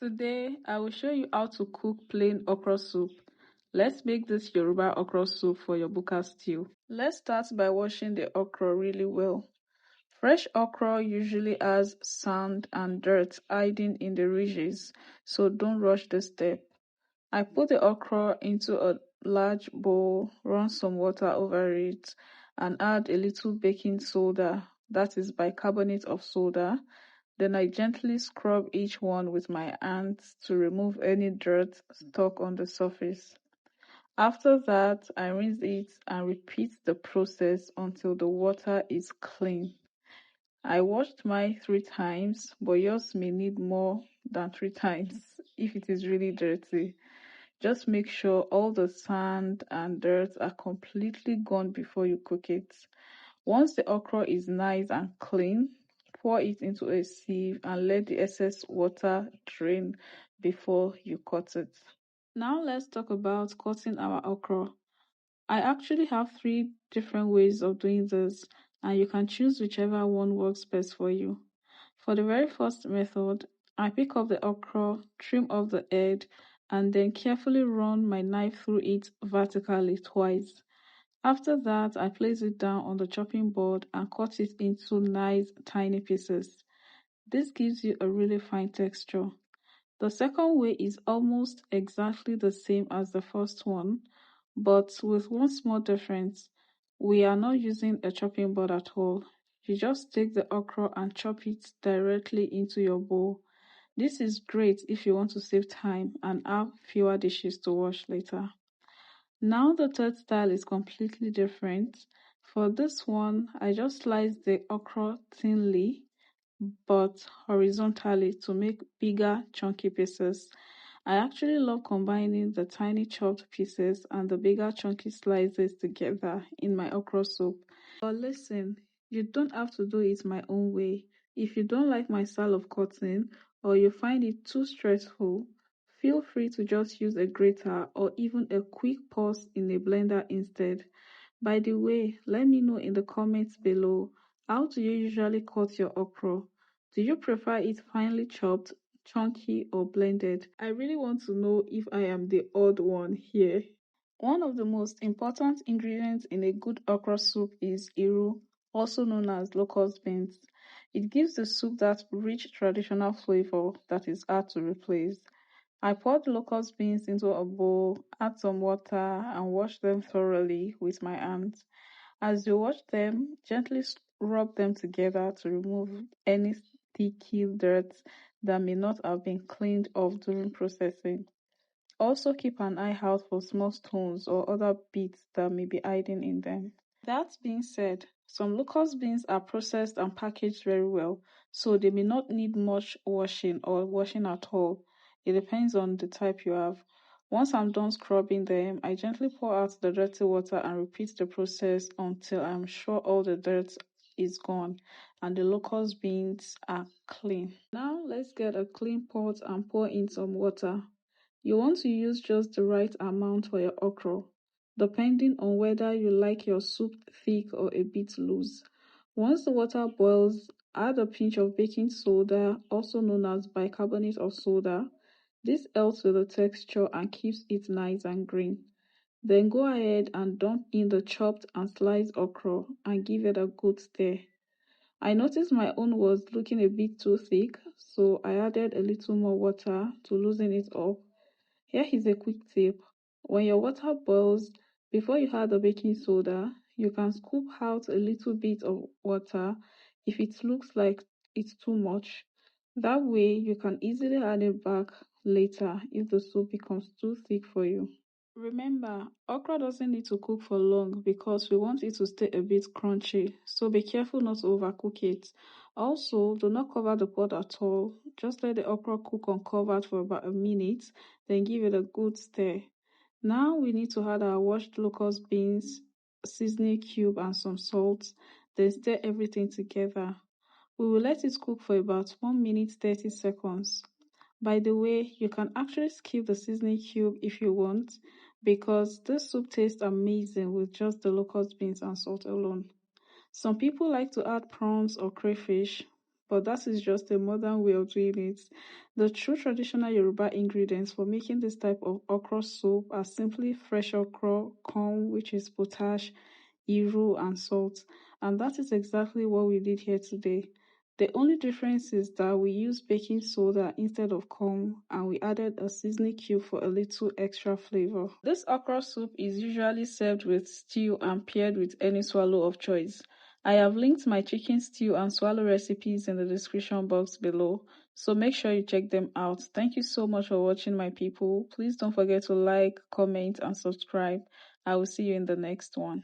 Today, I will show you how to cook plain okra soup. Let's make this Yoruba okra soup for your Buka Stew. Let's start by washing the okra really well. Fresh okra usually has sand and dirt hiding in the ridges, so don't rush this step. I put the okra into a large bowl, run some water over it, and add a little baking soda, that is bicarbonate of soda. Then I gently scrub each one with my hands to remove any dirt stuck on the surface. After that, I rinse it and repeat the process until the water is clean. I washed mine 3 times, but yours may need more than 3 times if it is really dirty. Just make sure all the sand and dirt are completely gone before you cook it. Once the okra is nice and clean, pour it into a sieve and let the excess water drain before you cut it. Now let's talk about cutting our okra. I actually have 3 different ways of doing this, and you can choose whichever one works best for you. For the very first method, I pick up the okra, trim off the head, and then carefully run my knife through it vertically twice. After that, I place it down on the chopping board and cut it into nice tiny pieces. This gives you a really fine texture. The second way is almost exactly the same as the first one, but with one small difference. We are not using a chopping board at all. You just take the okra and chop it directly into your bowl. This is great if you want to save time and have fewer dishes to wash later. Now the third style is completely different. For this one, I just slice the okra thinly but horizontally to make bigger chunky pieces. I actually love combining the tiny chopped pieces and the bigger chunky slices together in my okra soup. But listen, you don't have to do it my own way. If you don't like my style of cutting or you find it too stressful, feel free to just use a grater or even a quick pulse in a blender instead. By the way, let me know in the comments below, how do you usually cut your okra? Do you prefer it finely chopped, chunky, or blended? I really want to know if I am the odd one here. One of the most important ingredients in a good okra soup is iru, also known as locust beans. It gives the soup that rich traditional flavor that is hard to replace. I poured locust beans into a bowl, add some water, and wash them thoroughly with my hands. As you wash them, gently rub them together to remove any sticky dirt that may not have been cleaned off during processing. Also keep an eye out for small stones or other bits that may be hiding in them. That being said, some locust beans are processed and packaged very well, so they may not need much washing or washing at all. It depends on the type you have. Once I'm done scrubbing them, I gently pour out the dirty water and repeat the process until I'm sure all the dirt is gone and the locust beans are clean. Now let's get a clean pot and pour in some water. You want to use just the right amount for your okra, depending on whether you like your soup thick or a bit loose. Once the water boils, add a pinch of baking soda, also known as bicarbonate of soda. This helps with the texture and keeps it nice and green. Then go ahead and dump in the chopped and sliced okra and give it a good stir. I noticed my own was looking a bit too thick, so I added a little more water to loosen it up. Here is a quick tip. When your water boils, before you add the baking soda, you can scoop out a little bit of water if it looks like it's too much. That way, you can easily add it back later if the soup becomes too thick for you. Remember, okra doesn't need to cook for long because we want it to stay a bit crunchy, so be careful not to overcook it. Also, do not cover the pot at all. Just let the okra cook uncovered for about a minute, then give it a good stir. Now we need to add our washed locust beans, seasoning cube and some salt, then stir everything together. We will let it cook for about 1 minute 30 seconds. By the way, you can actually skip the seasoning cube if you want, because this soup tastes amazing with just the locust beans and salt alone. Some people like to add prawns or crayfish, but that is just a modern way of doing it. The true traditional Yoruba ingredients for making this type of okra soup are simply fresh okra, corn, which is potash, iru, and salt. And that is exactly what we did here today. The only difference is that we used baking soda instead of corn, and we added a seasoning cube for a little extra flavor. This okra soup is usually served with stew and paired with any swallow of choice. I have linked my chicken stew and swallow recipes in the description box below, so make sure you check them out. Thank you so much for watching, my people. Please don't forget to like, comment, and subscribe. I will see you in the next one.